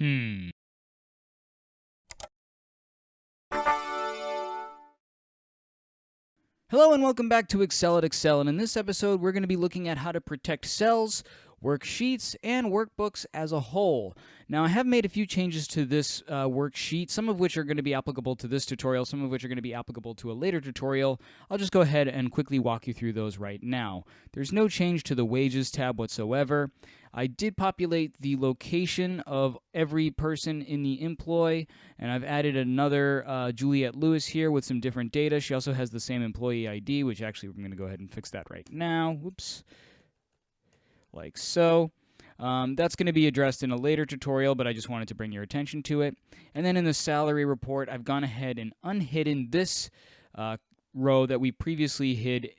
Hmm. Hello and welcome back to Excel at Excel, and in this episode we're going to be looking at how to protect cells, worksheets, and workbooks as a whole. Now I have made a few changes to this worksheet, some of which are going to be applicable to this tutorial, some of which are going to be applicable to a later tutorial. I'll just go ahead and quickly walk you through those right now. There's no change to the wages tab whatsoever. I did populate the location of every person in the employee, and I've added another Juliette Lewis here with some different data. She also has the same employee ID, which actually we're going to go ahead and fix that right now. Whoops. Like so. That's going to be addressed in a later tutorial, but I just wanted to bring your attention to it. And then in the salary report, I've gone ahead and unhidden this row that we previously hid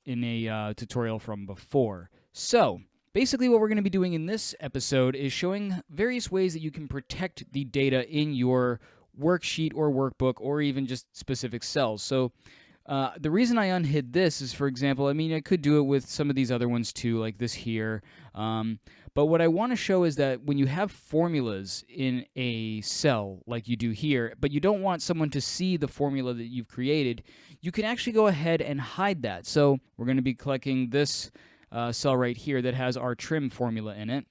in a tutorial from before. So basically what we're going to be doing in this episode is showing various ways that you can protect the data in your worksheet or workbook or even just specific cells. So the reason I unhid this is, for example, I could do it with some of these other ones too, like this here. But what I want to show is that when you have formulas in a cell like you do here, but you don't want someone to see the formula that you've created, you can actually go ahead and hide that. So we're going to be clicking this cell right here that has our trim formula in it.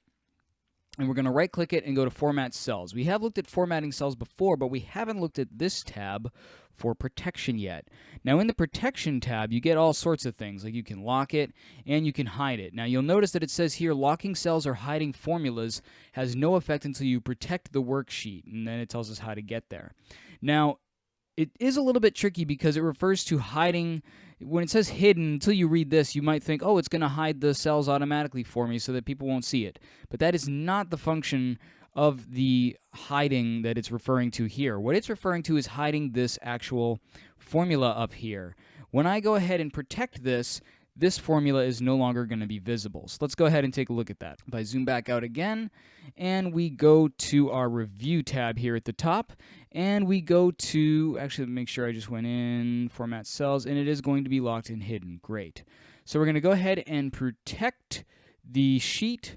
And we're going to right click it and go to Format Cells. We have looked at formatting cells before, but we haven't looked at this tab for protection yet. Now in the Protection tab, you get all sorts of things, like you can lock it and you can hide it. Now you'll notice that it says here, locking cells or hiding formulas has no effect until you protect the worksheet, and then it tells us how to get there. Now, it is a little bit tricky because it refers to hiding. When it says hidden, until you read this, you might think, oh, it's going to hide the cells automatically for me so that people won't see it. But that is not the function of the hiding that it's referring to here. What it's referring to is hiding this actual formula up here. When I go ahead and protect this, this formula is no longer going to be visible. So let's go ahead and take a look at that. If I zoom back out again, and we go to our Review tab here at the top, and we go to, actually make sure I just went in, Format Cells, and it is going to be locked and hidden. Great. So we're going to go ahead and protect the sheet.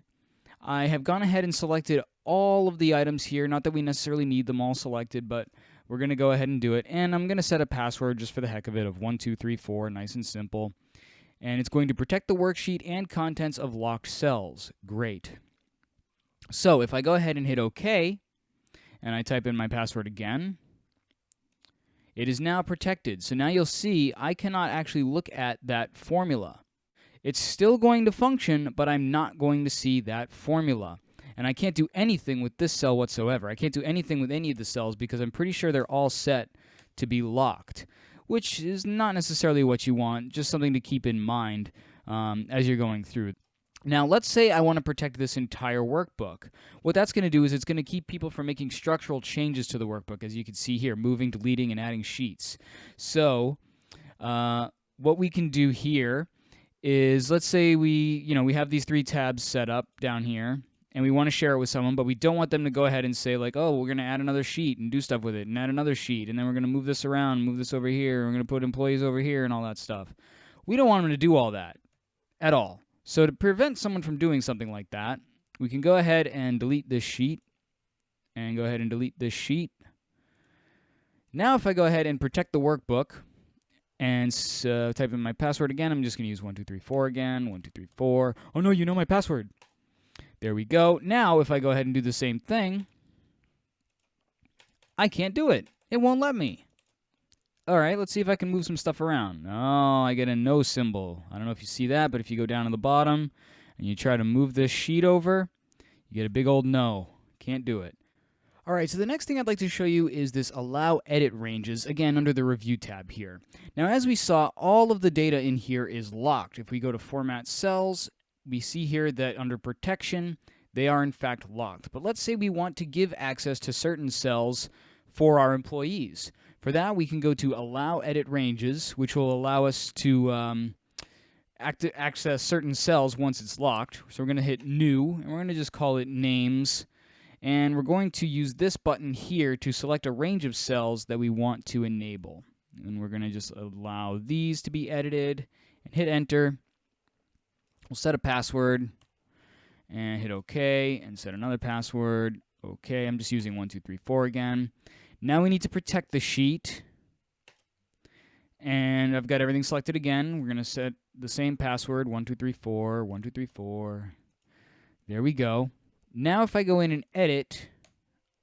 I have gone ahead and selected all of the items here, not that we necessarily need them all selected, but we're going to go ahead and do it. And I'm going to set a password just for the heck of it of 1234, nice and simple. And it's going to protect the worksheet and contents of locked cells. Great. So if I go ahead and hit OK, and I type in my password again, it is now protected. So now you'll see I cannot actually look at that formula. It's still going to function, but I'm not going to see that formula. And I can't do anything with this cell whatsoever. I can't do anything with any of the cells because I'm pretty sure they're all set to be locked, which is not necessarily what you want, just something to keep in mind as you're going through. Now, let's say I want to protect this entire workbook. What that's going to do is it's going to keep people from making structural changes to the workbook, as you can see here, moving, deleting, and adding sheets. So what we can do here is, let's say we have these three tabs set up down here, and we want to share it with someone, but we don't want them to go ahead and say, like, oh, we're going to add another sheet and do stuff with it and add another sheet, and then we're going to move this around, move this over here, we're going to put employees over here and all that stuff. We don't want them to do all that at all. So to prevent someone from doing something like that, we can go ahead and delete this sheet and go ahead and delete this sheet. Now if I go ahead and protect the workbook and type in my password again, I'm just going to use 1234 again, 1234. Oh no, you know my password. There we go. Now, if I go ahead and do the same thing, I can't do it. It won't let me. All right, let's see if I can move some stuff around. Oh, I get a no symbol. I don't know if you see that, but if you go down to the bottom and you try to move this sheet over, you get a big old no. Can't do it. All right, so the next thing I'd like to show you is this Allow Edit Ranges, again, under the Review tab here. Now, as we saw, all of the data in here is locked. If we go to Format Cells, we see here that under Protection, they are in fact locked. But let's say we want to give access to certain cells for our employees. For that, we can go to Allow Edit Ranges, which will allow us to access certain cells once it's locked. So we're going to hit New, and we're going to just call it Names. And we're going to use this button here to select a range of cells that we want to enable. And we're going to just allow these to be edited and hit Enter. We'll set a password and hit OK and set another password Okay, I'm just using 1, 2, 3, 4 again. Now we need to protect the sheet. And I've got everything selected again. We're going to set the same password, 1, 2, 3, 4, 1, 2, 3, 4. There we go. Now if I go in and edit,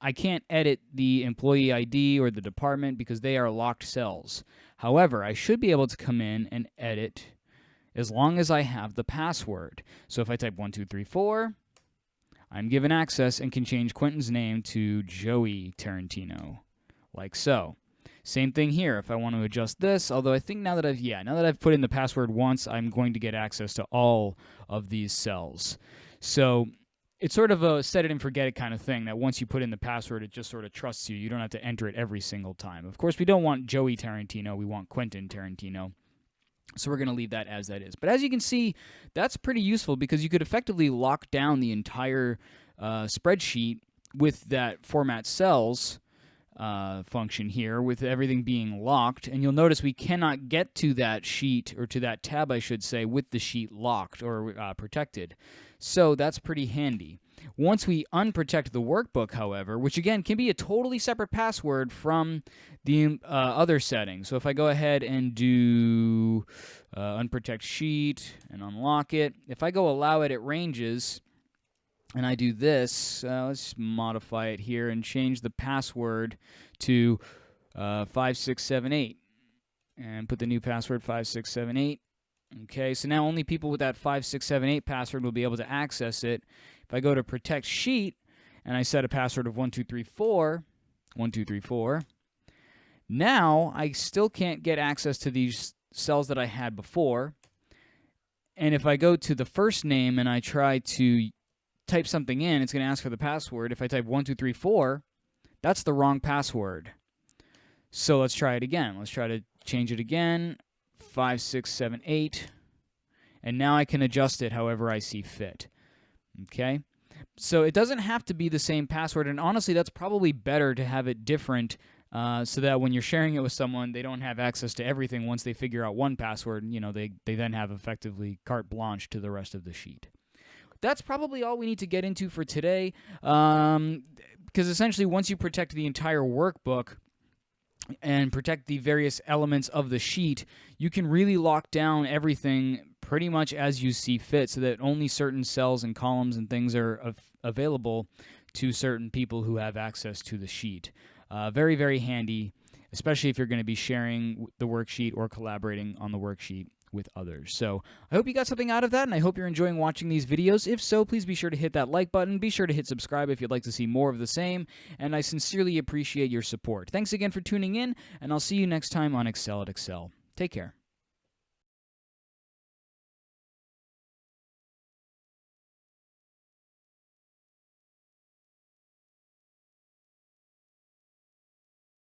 I can't edit the employee ID or the department because they are locked cells. However, I should be able to come in and edit as long as I have the password. So if I type 1, 2, 3, 4, I'm given access and can change Quentin's name to Joey Tarantino, like so. Same thing here. If I want to adjust this, although I think now that I've put in the password once, I'm going to get access to all of these cells. So it's sort of a set it and forget it kind of thing, that once you put in the password, it just sort of trusts you. You don't have to enter it every single time. Of course, we don't want Joey Tarantino. We want Quentin Tarantino. So we're going to leave that as that is. But as you can see, that's pretty useful because you could effectively lock down the entire spreadsheet with that format cells function here, with everything being locked. And you'll notice we cannot get to that sheet, or to that tab, I should say, with the sheet locked or protected. So that's pretty handy. Once we unprotect the workbook, however, which again can be a totally separate password from the other settings. So if I go ahead and do unprotect sheet and unlock it, if I go allow edit ranges and I do this, let's modify it here and change the password to 5678 and put the new password 5678. Okay, so now only people with that 5678 password will be able to access it. If I go to protect sheet and I set a password of 1234, 1234, now I still can't get access to these cells that I had before. And if I go to the first name and I try to type something in, it's going to ask for the password. If I type 1234, that's the wrong password. So let's try it again. Let's try to change it again. 5678, and now I can adjust it however I see fit. Okay, so it doesn't have to be the same password, and honestly that's probably better to have it different, so that when you're sharing it with someone, they don't have access to everything. Once they figure out one password, they then have effectively carte blanche to the rest of the sheet. That's probably all we need to get into for today, because essentially once you protect the entire workbook and protect the various elements of the sheet, you can really lock down everything pretty much as you see fit, so that only certain cells and columns and things are available to certain people who have access to the sheet. Very, very handy, especially if you're going to be sharing the worksheet or collaborating on the worksheet with others. So I hope you got something out of that, and I hope you're enjoying watching these videos. If so, please be sure to hit that like button. Be sure to hit subscribe if you'd like to see more of the same, and I sincerely appreciate your support. Thanks again for tuning in, and I'll see you next time on Excel at Excel. Take care.